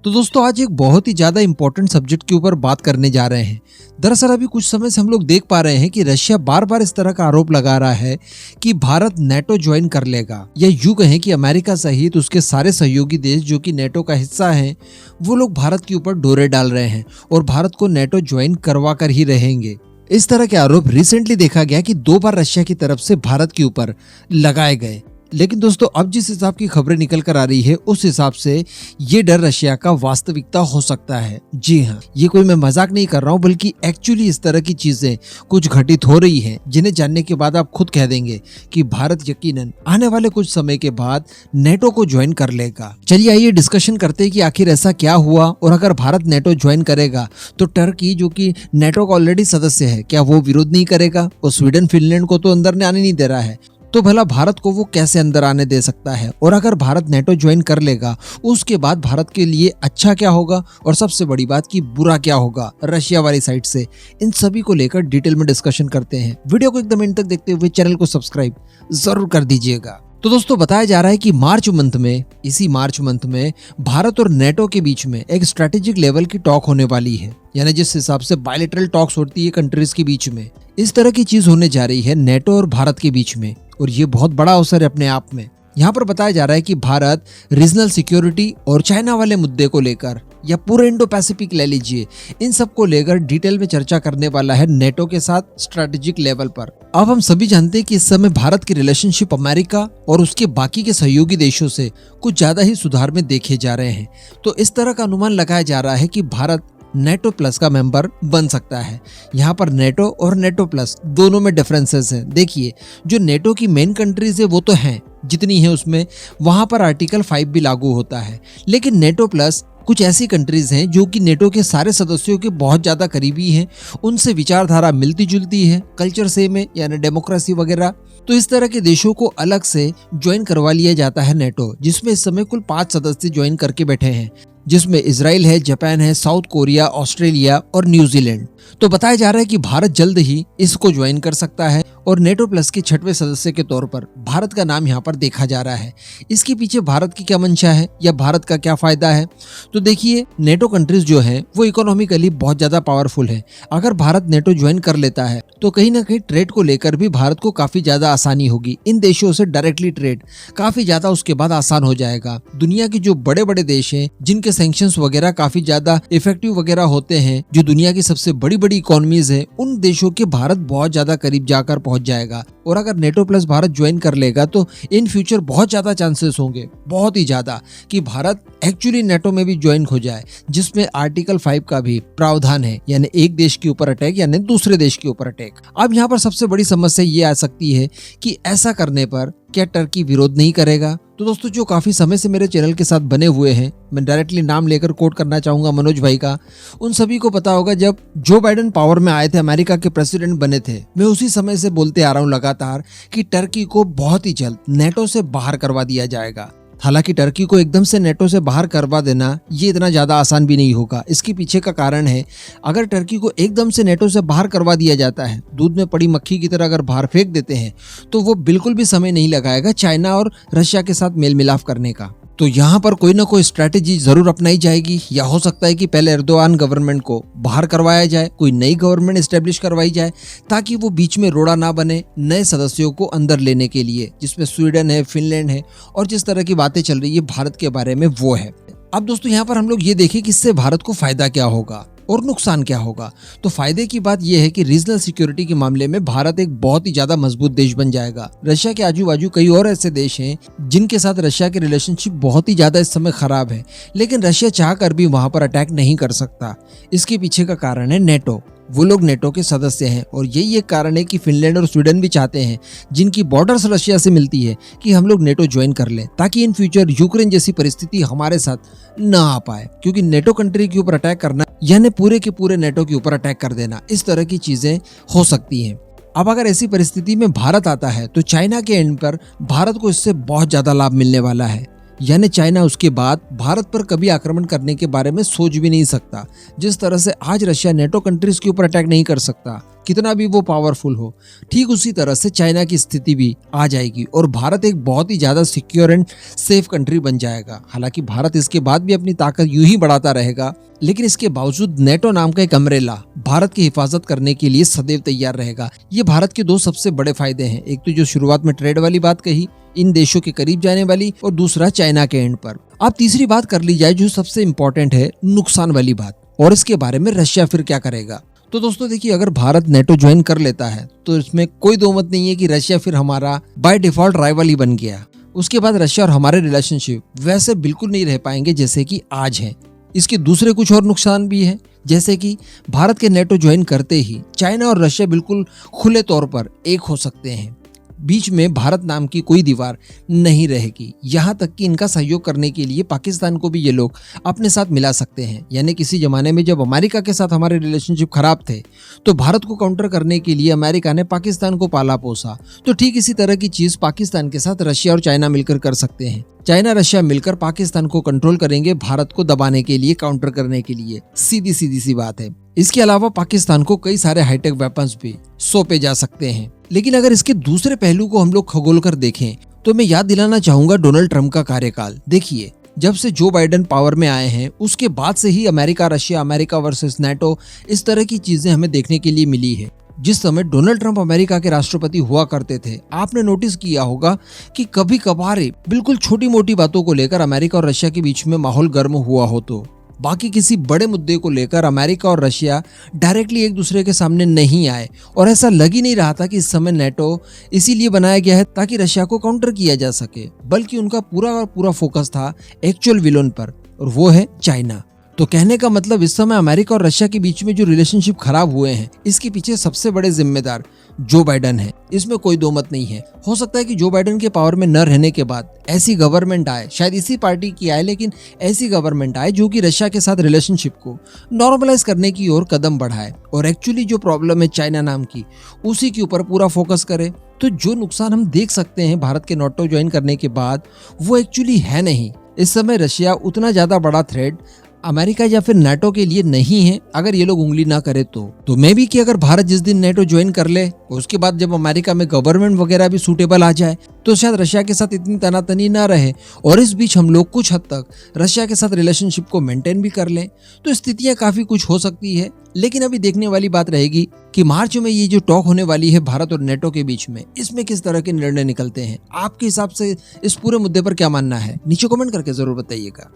तो दोस्तों आज एक बहुत ही ज्यादा इंपॉर्टेंट सब्जेक्ट के ऊपर बात करने जा रहे हैं। दरअसल अभी कुछ समय से हम लोग देख पा रहे हैं कि रशिया बार बार इस तरह का आरोप लगा रहा है कि भारत नेटो ज्वाइन कर लेगा, या यूं कहें कि अमेरिका सहित उसके सारे सहयोगी देश जो कि नेटो का हिस्सा हैं, वो लोग भारत के ऊपर डोरे डाल रहे हैं और भारत को नेटो ज्वाइन करवा कर ही रहेंगे। इस तरह के आरोप रिसेंटली देखा गया कि 2 बार रशिया की तरफ से भारत के ऊपर लगाए गए। लेकिन दोस्तों अब जिस हिसाब की खबरें निकल कर आ रही है उस हिसाब से ये डर रशिया का वास्तविकता हो सकता है। जी हाँ, ये कोई मैं मजाक नहीं कर रहा हूँ, बल्कि एक्चुअली इस तरह की चीजें कुछ घटित हो रही हैं जिन्हें जानने के बाद आप खुद कह देंगे कि भारत यकीनन आने वाले कुछ समय के बाद नेटो को ज्वाइन कर लेगा। चलिए आइए डिस्कशन करते हैं कि आखिर ऐसा क्या हुआ, और अगर भारत नेटो ज्वाइन करेगा तो टर्की जो कि नेटो का ऑलरेडी सदस्य है, क्या वो विरोध नहीं करेगा? वो स्वीडन फिनलैंड को तो अंदर आने नहीं दे रहा है, तो भला भारत को वो कैसे अंदर आने दे सकता है? और अगर भारत नेटो ज्वाइन कर लेगा उसके बाद भारत के लिए अच्छा क्या होगा, और सबसे बड़ी बात कि बुरा क्या होगा रशिया वाली साइड से? इन सभी को लेकर डिटेल में डिस्कशन करते हैं। वीडियो को एकदम एंड तक देखते हुए चैनल को सब्सक्राइब जरूर कर दीजिएगा। तो दोस्तों बताया जा रहा है कि इसी मार्च मंथ में भारत और नेटो के बीच में एक स्ट्रेटेजिक लेवल की टॉक होने वाली है, यानी जिस हिसाब से बायलैटरल टॉक्स होती है कंट्रीज के बीच में, इस तरह की चीज होने जा रही है नेटो और भारत के बीच में। और ये बहुत बड़ा अवसर है अपने आप में। यहाँ पर बताया जा रहा है कि भारत रीजनल सिक्योरिटी और चाइना वाले मुद्दे को लेकर, या पूरे इंडो पैसिफिक ले लीजिए, इन सब को लेकर डिटेल में चर्चा करने वाला है नेटो के साथ स्ट्रेटेजिक लेवल पर। अब हम सभी जानते हैं कि इस समय भारत की रिलेशनशिप अमेरिका और उसके बाकी के सहयोगी देशों से कुछ ज्यादा ही सुधार में देखे जा रहे हैं। तो इस तरह का अनुमान लगाया जा रहा है कि भारत नेटो प्लस का मेंबर बन सकता है। यहाँ पर नेटो और नेटो प्लस दोनों में डिफरेंसेस हैं। देखिए, जो नेटो की मेन कंट्रीज है वो तो हैं जितनी है उसमें, वहां पर आर्टिकल 5 भी लागू होता है। लेकिन नेटो प्लस कुछ ऐसी कंट्रीज हैं जो कि नेटो के सारे सदस्यों के बहुत ज्यादा करीबी हैं, उनसे विचारधारा मिलती जुलती है, कल्चर सेम है, यानी डेमोक्रेसी वगैरह। तो इस तरह के देशों को अलग से ज्वाइन करवा लिया जाता है नेटो, जिसमें इस समय कुल 5 सदस्य ज्वाइन करके बैठे हैं, जिसमें इजराइल है, जापान है, साउथ कोरिया, ऑस्ट्रेलिया और न्यूजीलैंड। तो बताया जा रहा है कि भारत जल्द ही इसको ज्वाइन कर सकता है और नेटो प्लस के 6वें सदस्य के तौर पर भारत का नाम यहाँ पर देखा जा रहा है। इसके पीछे भारत की क्या मंशा है या भारत का क्या फायदा है? तो देखिए, नेटो कंट्रीज जो है वो इकोनॉमिकली बहुत ज्यादा पावरफुल है। अगर भारत नेटो ज्वाइन कर लेता है तो कहीं ना कहीं ट्रेड को लेकर भी भारत को काफी ज्यादा आसानी होगी। इन देशों से डायरेक्टली ट्रेड काफी ज्यादा उसके बाद आसान हो जाएगा। दुनिया के जो बड़े बड़े देश हैं जिनके सैंक्शंस वगैरह काफी ज्यादा इफेक्टिव वगैरह होते हैं, जो दुनिया की सबसे बड़ी बड़ी इकोनॉमीज है, उन देशों के भारत बहुत ज्यादा करीब जाकर पहुंच जाएगा। और अगर नेटो प्लस भारत ज्वाइन कर लेगा तो इन फ्यूचर बहुत ज्यादा चांसेस होंगे, बहुत ही ज्यादा, कि भारत एक्चुअली नेटो में भी ज्वाइन हो जाए, जिसमें आर्टिकल 5 का भी प्रावधान है, यानी एक देश के ऊपर अटैक यानी दूसरे देश के ऊपर अटैक। अब यहाँ पर सबसे बड़ी समस्या ये आ सकती है कि ऐसा करने पर क्या टर्की विरोध नहीं करेगा? तो दोस्तों जो काफी समय से मेरे चैनल के साथ बने हुए हैं, मैं डायरेक्टली नाम लेकर कोट करना चाहूंगा मनोज भाई का, उन सभी को पता होगा जब जो बाइडेन पावर में आए थे, अमेरिका के प्रेसिडेंट बने थे, मैं उसी समय से बोलते आ रहा हूं लगातार कि टर्की को बहुत ही जल्द नेटो से बाहर करवा दिया जाएगा। हालांकि टर्की को एकदम से नेटो से बाहर करवा देना ये इतना ज्यादा आसान भी नहीं होगा। इसके पीछे का कारण है, अगर टर्की को एकदम से नेटो से बाहर करवा दिया जाता है, दूध में पड़ी मक्खी की तरह अगर बाहर फेंक देते हैं, तो वो बिल्कुल भी समय नहीं लगाएगा चाइना और रशिया के साथ मेल मिलाप करने का। तो यहाँ पर कोई ना कोई स्ट्रैटेजी जरूर अपनाई जाएगी, या हो सकता है कि पहले एर्दोआन गवर्नमेंट को बाहर करवाया जाए, कोई नई गवर्नमेंट एस्टेब्लिश करवाई जाए, ताकि वो बीच में रोड़ा ना बने नए सदस्यों को अंदर लेने के लिए, जिसमें स्वीडन है, फिनलैंड है, और जिस तरह की बातें चल रही है भारत के बारे में वो है। अब दोस्तों यहाँ पर हम लोग ये देखें कि इससे भारत को फायदा क्या होगा और नुकसान क्या होगा। तो फायदे की बात यह है कि रीजनल सिक्योरिटी के मामले में भारत एक बहुत ही ज्यादा मजबूत देश बन जाएगा। रशिया के आजू बाजू कई और ऐसे देश हैं जिनके साथ रशिया की रिलेशनशिप बहुत ही ज्यादा इस समय खराब है, लेकिन रशिया चाहकर भी वहां पर अटैक नहीं कर सकता। इसके पीछे का कारण है नेटो। वो लोग नेटो के सदस्य हैं, और यही एक कारण है कि फिनलैंड और स्वीडन भी चाहते हैं, जिनकी बॉर्डर्स रशिया से मिलती है, कि हम लोग नेटो ज्वाइन कर लें, ताकि इन फ्यूचर यूक्रेन जैसी परिस्थिति हमारे साथ ना आ पाए। क्योंकि नेटो कंट्री के ऊपर अटैक करना यानी पूरे के पूरे नेटो के ऊपर अटैक कर देना, इस तरह की चीजें हो सकती हैं। अब अगर ऐसी परिस्थिति में भारत आता है तो चाइना के एंड पर भारत को इससे बहुत ज्यादा लाभ मिलने वाला है। यानी चाइना उसके बाद भारत पर कभी आक्रमण करने के बारे में सोच भी नहीं सकता। जिस तरह से आज रशिया नेटो कंट्रीज के ऊपर अटैक नहीं कर सकता, कितना भी वो पावरफुल हो, ठीक उसी तरह से चाइना की स्थिति भी आ जाएगी और भारत एक बहुत ही ज्यादा सिक्योर एंड सेफ कंट्री बन जाएगा। हालांकि भारत इसके बाद भी अपनी ताकत यूं ही बढ़ाता रहेगा, लेकिन इसके बावजूद नेटो नाम का एक अम्ब्रेला भारत की हिफाजत करने के लिए सदैव तैयार रहेगा। ये भारत के दो सबसे बड़े फायदे हैं, एक तो जो शुरुआत में ट्रेड वाली बात कही, इन देशों के करीब जाने वाली, और दूसरा चाइना के एंड पर। अब तीसरी बात कर ली जाए जो सबसे इम्पोर्टेंट है, नुकसान वाली बात, और इसके बारे में रशिया फिर क्या करेगा। तो दोस्तों देखिए, अगर भारत नेटो ज्वाइन कर लेता है तो इसमें कोई दो मत नहीं है कि रशिया फिर हमारा बाय डिफॉल्ट राइवल ही बन गया। उसके बाद रशिया और हमारे रिलेशनशिप वैसे बिल्कुल नहीं रह पाएंगे जैसे कि आज है। इसके दूसरे कुछ और नुकसान भी हैं, जैसे कि भारत के नेटो ज्वाइन करते ही चाइना और रशिया बिल्कुल खुले तौर पर एक हो सकते हैं। बीच में भारत नाम की कोई दीवार नहीं रहेगी। यहाँ तक कि इनका सहयोग करने के लिए पाकिस्तान को भी ये लोग अपने साथ मिला सकते हैं। यानी किसी जमाने में जब अमेरिका के साथ हमारे रिलेशनशिप खराब थे तो भारत को काउंटर करने के लिए अमेरिका ने पाकिस्तान को पाला पोसा, तो ठीक इसी तरह की चीज पाकिस्तान के साथ रशिया और चाइना मिलकर कर सकते हैं। चाइना रशिया मिलकर पाकिस्तान को कंट्रोल करेंगे भारत को दबाने के लिए, काउंटर करने के लिए। सीधी सीधी सी बात है। इसके अलावा पाकिस्तान को कई सारे हाईटेक वेपन्स भी सौंपे जा सकते हैं। लेकिन अगर इसके दूसरे पहलू को हम लोग खगोल कर देखें तो मैं याद दिलाना चाहूंगा डोनाल्ड ट्रंप का कार्यकाल। देखिए, जब से जो बाइडेन पावर में आए हैं उसके बाद से ही America Russia, America versus NATO, इस तरह की चीजें हमें देखने के लिए मिली है। जिस समय डोनाल्ड ट्रंप अमेरिका के राष्ट्रपति हुआ करते थे, आपने नोटिस किया होगा कि कभी कभार बिल्कुल छोटी मोटी बातों को लेकर अमेरिका और रशिया के बीच में माहौल गर्म हुआ हो, तो बाकी किसी बड़े मुद्दे को लेकर अमेरिका और रशिया डायरेक्टली एक दूसरे के सामने नहीं आए। और ऐसा लग ही नहीं रहा था कि इस समय नेटो इसीलिए बनाया गया है ताकि रशिया को काउंटर किया जा सके, बल्कि उनका पूरा और पूरा फोकस था एक्चुअल विलन पर, और वो है चाइना। तो कहने का मतलब इस समय अमेरिका और रशिया के बीच में जो रिलेशनशिप खराब हुए हैं, इसके पीछे सबसे बड़े जिम्मेदार जो बाइडेन है। इसमें कोई दो मत नहीं है। हो सकता है कि जो बाइडेन के पावर में न रहने के बाद ऐसी गवर्नमेंट आए, शायद इसी पार्टी की आए, लेकिन ऐसी गवर्नमेंट आए जो कि रशिया के साथ रिलेशनशिप को नॉर्मलाइज करने की ओर कदम बढ़ाए और एक्चुअली जो प्रॉब्लम है चाइना नाम की, उसी के ऊपर पूरा फोकस करे। तो जो नुकसान हम देख सकते हैं भारत के नेटो ज्वाइन करने के बाद, वो एक्चुअली है नहीं। इस समय रशिया उतना ज्यादा बड़ा थ्रेट अमेरिका या फिर नेटो के लिए नहीं है, अगर ये लोग उंगली ना करे तो मे भी कि अगर भारत जिस दिन नेटो ज्वाइन कर ले, उसके बाद जब अमेरिका में गवर्नमेंट वगैरह भी सूटेबल आ जाए, तो शायद रशिया के साथ इतनी तनातनी ना रहे और इस बीच हम लोग कुछ हद तक रशिया के साथ रिलेशनशिप को मेंटेन भी कर लें। तो स्थितियां काफी कुछ हो सकती है। लेकिन अभी देखने वाली बात रहेगी कि मार्च में ये जो टॉक होने वाली है भारत और नेटो के बीच में, इसमें किस तरह के निर्णय निकलते हैं। आपके हिसाब से इस पूरे मुद्दे पर क्या मानना है, नीचे कमेंट करके जरूर बताइएगा।